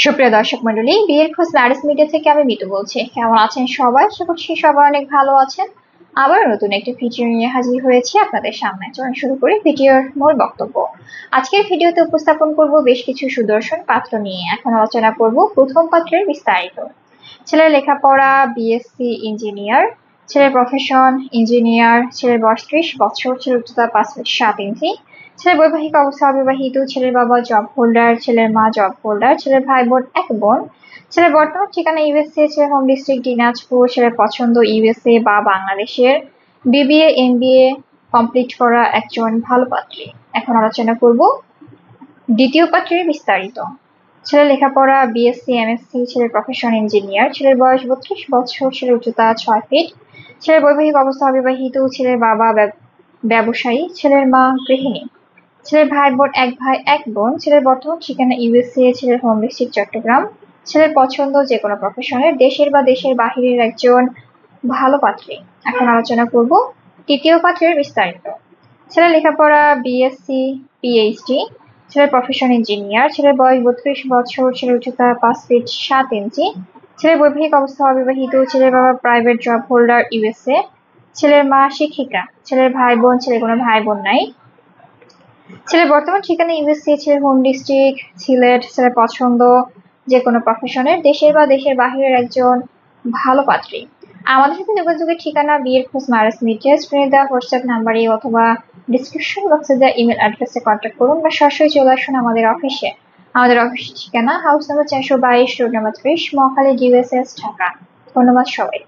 সুপ্রিয় দর্শক মন্ডলী, বিয়ের খোঁজ ম্যারেজ মিডিয়া থেকে আমি মিতু বলছি। কেমন আছেন সবাই? আশা করছি সবাই অনেক ভালো আছেন। আবার নতুন একটি ভিডিও নিয়ে হাজির হয়েছি আপনাদের সামনে। চলুন শুরু করি ভিডিওর মূল বক্তব্য। আজকের ভিডিওতে উপস্থাপন করব বেশ কিছু সুদর্শন পাত্র নিয়ে। এখন আলোচনা করব প্রথম পাত্রের বিস্তারিত। ছেলের লেখাপড়া বিএসসি ইঞ্জিনিয়ার, ছেলের প্রফেশন ইঞ্জিনিয়ার, ছেলের বয়স 30 বছর, ছেলের উচ্চতা 5 ফুট 7 ইঞ্চি, ছেলের বৈবাহিক অবস্থা অবিবাহিত, ছেলের বাবা জব হোল্ডার, ছেলের মা জব হোল্ডার, ছেলের ভাই বোন এক বোন, ছেলের বর্তমান ঠিকানা ইউএসএ, ছেলের হোম ডিস্ট্রিক্ট দিনাজপুর, ছেলের পছন্দ ইউএসএ বা বাংলাদেশের, বিবিএ এমবিএ কমপ্লিট করা একজন ভালো পাত্রী। এখন আলোচনা করব দ্বিতীয় পাত্রের বিস্তারিত। ছেলের লেখাপড়া বিএসসি এমএসসি, ছেলের প্রফেশন ইঞ্জিনিয়ার, ছেলের বয়স 32 বছর, ছেলের উচ্চতা 6 ফিট, ছেলের বৈবাহিক অবস্থা অবিবাহিত, ছেলের বাবা ব্যবসায়ী, ছেলের মা গৃহিণী, ছেলের ভাই বোন এক ভাই এক বোন, ছেলের বর্তমান ঠিকানা ইউএসএ, ছেলের হোম ডিস্ট্রিক্ট চট্টগ্রাম, ছেলের পছন্দ যে কোনো প্রফেশনের দেশের বা দেশের বাহিরের একজন ভালো পাত্রী। এখন আলোচনা করব তৃতীয় পাত্রের বিস্তারিত। ছেলের লেখাপড়া বিএসসি পিএইচডি, ছেলের প্রফেশন ইঞ্জিনিয়ার, ছেলের বয়স 32 বছর, ছেলের উচ্চতা 5 ফিট 7 ইঞ্চি, ছেলের বৈবাহিক অবস্থা অবিবাহিত, ছেলের বাবা প্রাইভেট জব হোল্ডার ইউএসএ, ছেলের মা শিক্ষিকা, ছেলের ভাই বোন ছেলের কোনো ভাই বোন নাই, ছেলের বর্তমান ঠিকানা ইউএসএ, ছেলের হোম ডিস্ট্রিক্ট সিলেট, ছেলের পছন্দ যে কোনো প্রফেশনের দেশের বা দেশের বাহিরের একজন ভালো পাত্রী। আমাদের সাথে যোগাযোগের ঠিকানা বিয়ের খোঁজ ম্যারেজ মিডিয়া, স্ক্রিনে দেওয়া হোয়াটসঅ্যাপ নাম্বারে অথবা ডিসক্রিপশন বক্সে দেওয়া ইমেল অ্যাড্রেসে কন্ট্যাক্ট করুন বা সরাসরি চলে আসুন আমাদের অফিসে। আমাদের অফিসের ঠিকানা house number 422, road number 30, Mohakhali, USS, Dhaka. ধন্যবাদ সবাই।